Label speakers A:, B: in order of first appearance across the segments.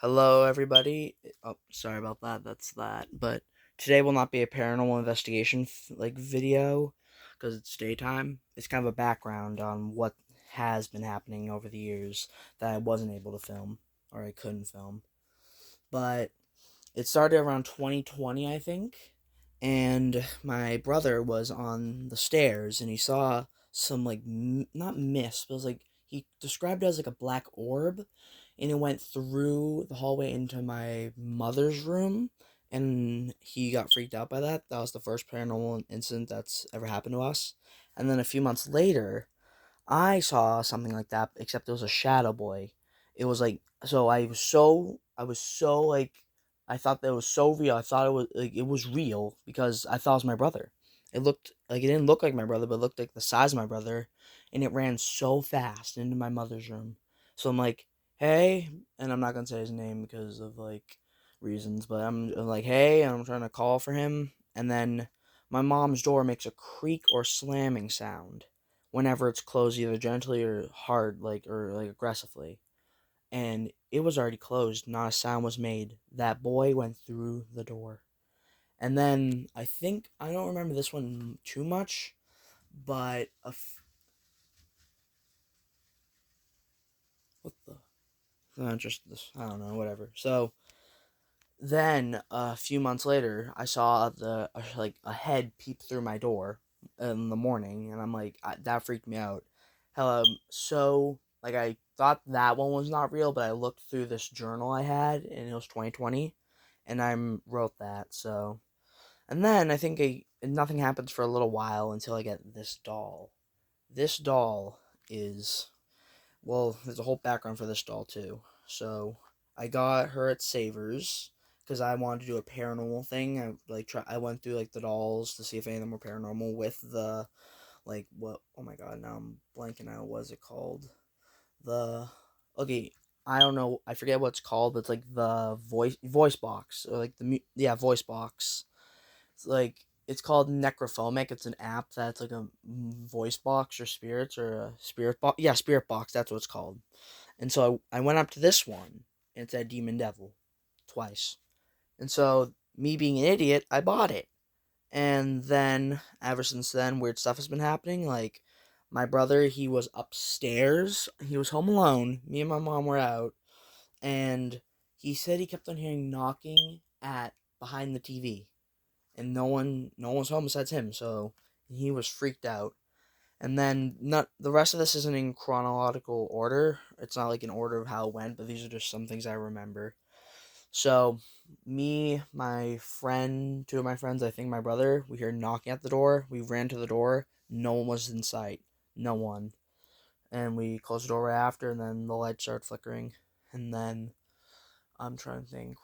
A: Hello, everybody. Oh, sorry about that. That's that. But today will not be a paranormal investigation video because it's daytime. It's kind of a background on what has been happening over the years that I wasn't able to film or I couldn't film. But it started around 2020, I think, and my brother was on the stairs and he saw some not mist, but it was like he described it as like a black orb, and it went through the hallway into my mother's room, and he got freaked out by that. That was the first paranormal incident that's ever happened to us. And then a few months later, I saw something like that, except it was a shadow boy. It was like so I was so I thought that was so real. I thought it was real because I thought it was my brother. It didn't look like my brother, but it looked like the size of my brother, and it ran so fast into my mother's room. So I'm like, "Hey," and I'm not gonna say his name because of reasons, but I'm like, "Hey," and I'm trying to call for him, and then my mom's door makes a creak or slamming sound whenever it's closed either gently or hard or aggressively, and it was already closed. Not a sound was made. That boy went through the door. And then I don't remember this one too much, but what the just this, I don't know, whatever. So then a few months later, I saw a head peep through my door in the morning, and that freaked me out. So I thought that one was not real, but I looked through this journal I had, and it was 2020, and I wrote that. So, and then nothing happens for a little while until I get this doll. This doll is there's a whole background for this doll too. So I got her at Savers because I wanted to do a paranormal thing. I went through the dolls to see if any of them were paranormal with the what, oh my god, now I'm blanking out. What is it called? The Okay, I don't know. I forget what it's called, but it's like the voice box, or voice box. It's called Necrophomic. It's an app that's like a voice box or spirits or a spirit box. Yeah, spirit box. That's what it's called. And so I went up to this one, and it said Demon Devil twice. And so, me being an idiot, I bought it. And then, ever since then, weird stuff has been happening. Like, my brother, he was upstairs. He was home alone. Me and my mom were out. And he said he kept on hearing knocking at behind the TV. And no one was home besides him. So, he was freaked out. And then not the rest of this isn't in chronological order. It's not like in order of how it went, but these are just some things I remember. So, me, my friend, two of my friends, I think my brother, we hear knocking at the door. We ran to the door. No one was in sight. No one. And we closed the door right after, and then the lights started flickering. And then I'm trying to think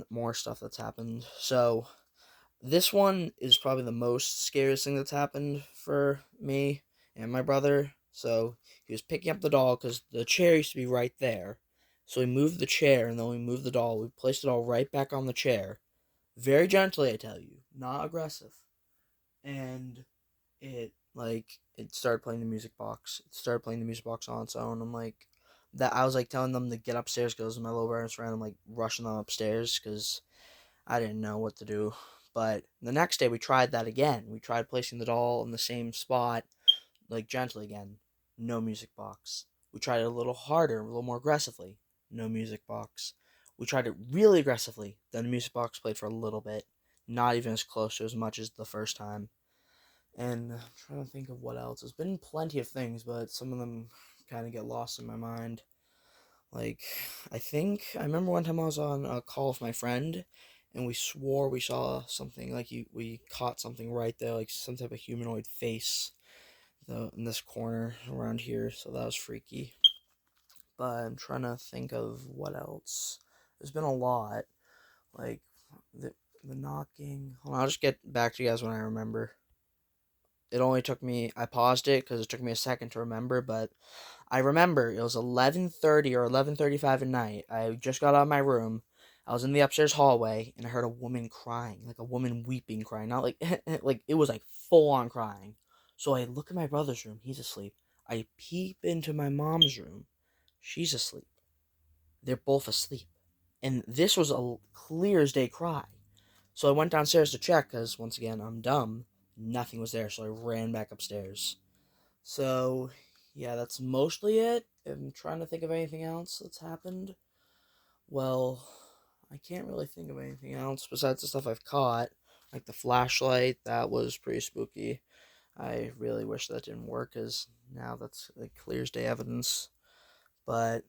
A: more stuff that's happened. So, this one is probably the most scariest thing that's happened for me and my brother. So he was picking up the doll because the chair used to be right there. So we moved the chair, and then we moved the doll. We placed it all right back on the chair. Very gently, I tell you. Not aggressive. And it started playing the music box. It started playing the music box on its own. I was telling them to get upstairs because my little brother's friend. I'm rushing them upstairs because I didn't know what to do. But the next day we tried that again. We tried placing the doll in the same spot, gently again. No music box. We tried it a little harder, a little more aggressively. No music box. We tried it really aggressively. Then the music box played for a little bit. Not even as close to as much as the first time. And I'm trying to think of what else. There's been plenty of things, but some of them kind of get lost in my mind. Like, I remember one time I was on a call with my friend, and we swore we saw something, we caught something right there, like some type of humanoid face in this corner around here, so that was freaky. But I'm trying to think of what else. There's been a lot. Like, the, the knocking. Hold on, I'll just get back to you guys when I remember. I paused it because it took me a second to remember, but I remember it was 11:30 or 11:35 at night. I just got out of my room. I was in the upstairs hallway, and I heard a woman crying, like a woman weeping, crying, not like like it was full on crying. So I look at my brother's room. He's asleep. I peep into my mom's room. She's asleep. They're both asleep. And this was a clear as day cry. So I went downstairs to check because, once again, I'm dumb. Nothing was there, so I ran back upstairs. So, yeah, that's mostly it. I'm trying to think of anything else that's happened. Well, I can't really think of anything else besides the stuff I've caught. Like the flashlight, that was pretty spooky. I really wish that didn't work because now that's like clear as day evidence. But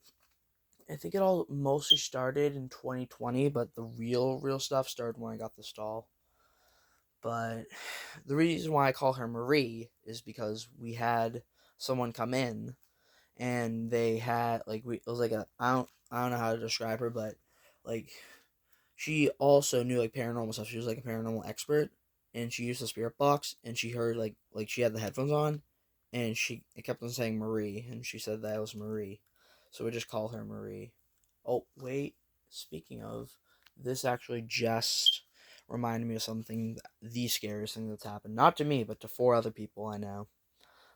A: I think it all mostly started in 2020, but the real stuff started when I got this doll. But the reason why I call her Marie is because we had someone come in and they had like it was like a I don't know how to describe her, but like she also knew like paranormal stuff. She was like a paranormal expert, and she used the spirit box, and she heard like she had the headphones on, and she it kept on saying Marie, and she said that was Marie, so we just call her Marie. Oh wait, speaking of, this actually just reminded me of something, the scariest thing that's happened, not to me, but to four other people I know.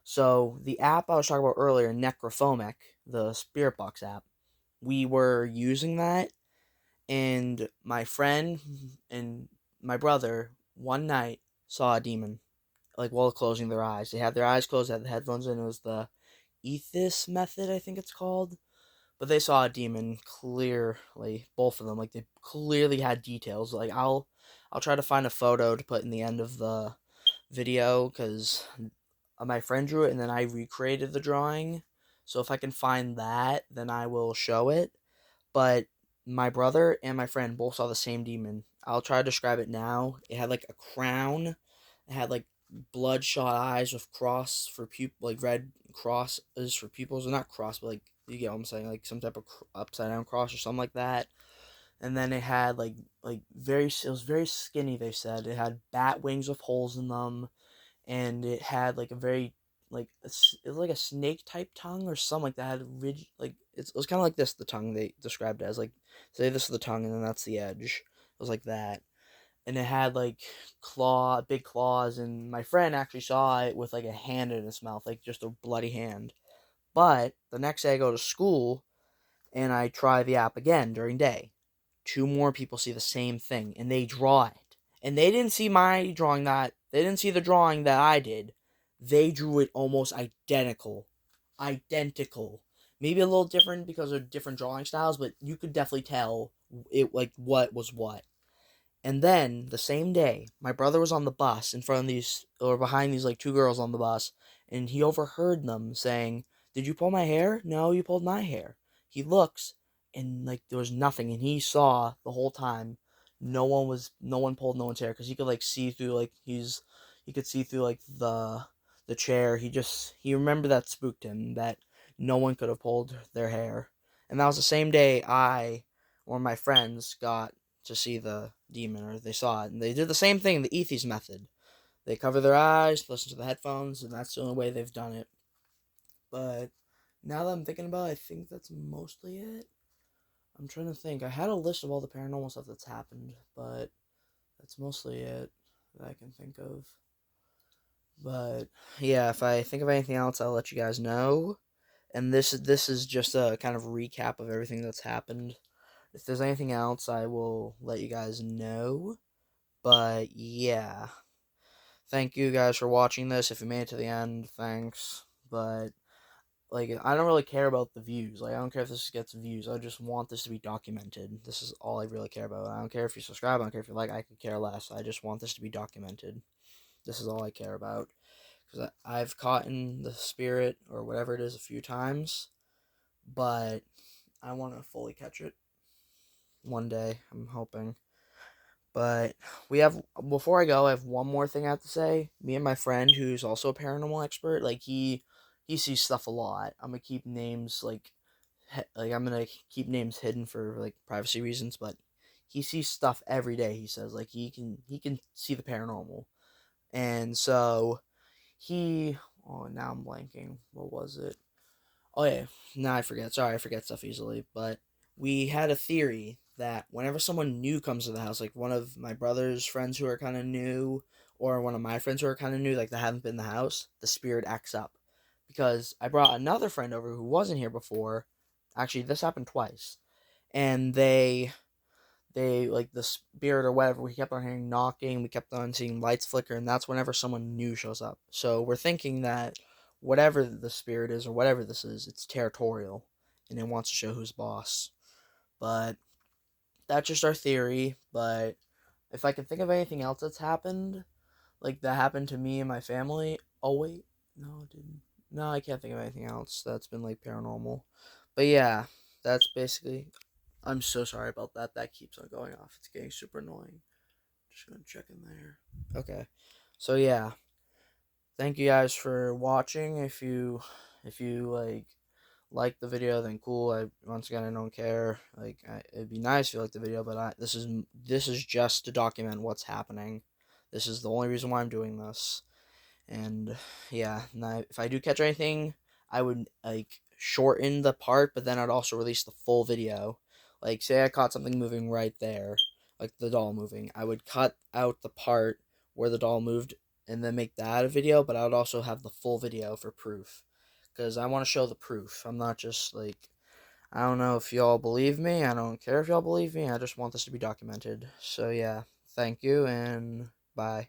A: So the app I was talking about earlier, Necrophomic, the spirit box app, we were using that, and my friend and my brother one night saw a demon, like while closing their eyes. They had their eyes closed, they had the headphones in. It was the Ethis method, I think it's called. But they saw a demon clearly, both of them. Like they clearly had details. Like I'll try to find a photo to put in the end of the video because my friend drew it and then I recreated the drawing. So if I can find that, then I will show it. But my brother and my friend both saw the same demon. I'll try to describe it now. It had like a crown. It had like bloodshot eyes with cross for like red crosses for pupils. Or not cross, but like you get what I'm saying, like some type of upside down cross or something like that. And then it had it was very skinny. They said it had bat wings with holes in them, and it had like a very it was like a snake type tongue or something like that. It had ridge like it was kind of like this. The tongue they described it as, like, say this is the tongue and then that's the edge. It was like that, and it had like big claws. And my friend actually saw it with like a hand in its mouth, like just a bloody hand. But the next day I go to school and I try the app again during day. Two more people see the same thing and they draw it. And they didn't see my drawing that they didn't see the drawing that I did. They drew it almost identical. Identical. Maybe a little different because of different drawing styles, but you could definitely tell it like what was what. And then the same day, my brother was on the bus in front of these or behind these like two girls on the bus, and he overheard them saying, "Did you pull my hair? No, you pulled my hair." He looks, and like there was nothing, and he saw the whole time no one pulled no one's hair because he could like see through he could see through like the chair. He remembered that spooked him, that no one could have pulled their hair. And that was the same day I or my friends got to see the demon, or they saw it, and they did the same thing, the Ethes method. They cover their eyes, listen to the headphones, and that's the only way they've done it. But now that I'm thinking about it, I think that's mostly it. I'm trying to think. I had a list of all the paranormal stuff that's happened, but that's mostly it that I can think of. But yeah, if I think of anything else, I'll let you guys know. And this is just a kind of recap of everything that's happened. If there's anything else, I will let you guys know. But yeah, thank you guys for watching this. If you made it to the end, thanks. But like, I don't really care about the views. Like, I don't care if this gets views. I just want this to be documented. This is all I really care about. I don't care if you subscribe. I don't care if you like. I could care less. I just want this to be documented. This is all I care about. Because I've caught in the spirit or whatever it is a few times, but I want to fully catch it one day. I'm hoping. But we have before I go, I have one more thing I have to say. Me and my friend, who's also a paranormal expert, like he sees stuff a lot. I'm gonna keep names I'm gonna keep names hidden for like privacy reasons, but he sees stuff every day. He says like he can see the paranormal, and so he oh now I'm blanking. What was it? Oh yeah, now I forget. Sorry, I forget stuff easily. But we had a theory that whenever someone new comes to the house, like one of my brother's friends who are kind of new, or one of my friends who are kind of new, like they haven't been in the house, the spirit acts up. Because I brought another friend over who wasn't here before. Actually, this happened twice, and they they like the spirit or whatever. We kept on hearing knocking. We kept on seeing lights flicker, and that's whenever someone new shows up. So we're thinking that whatever the spirit is or whatever this is, it's territorial and it wants to show who's boss. But that's just our theory. But if I can think of anything else that's happened, like that happened to me and my family. Oh wait, no, it didn't. No, I can't think of anything else that's been like paranormal. But yeah, that's basically. I'm so sorry about that. That keeps on going off. It's getting super annoying. Just gonna check in there. Okay. So yeah, thank you guys for watching. If you like the video, then cool. I once again I don't care. It'd be nice if you like the video, but this is just to document what's happening. This is the only reason why I'm doing this. And yeah, if I do catch anything, I would like shorten the part, but then I'd also release the full video. Like, say I caught something moving right there, like the doll moving, I would cut out the part where the doll moved and then make that a video, but I would also have the full video for proof. Because I want to show the proof. I'm not just like, I don't know if y'all believe me. I don't care if y'all believe me. I just want this to be documented. So yeah, thank you and bye.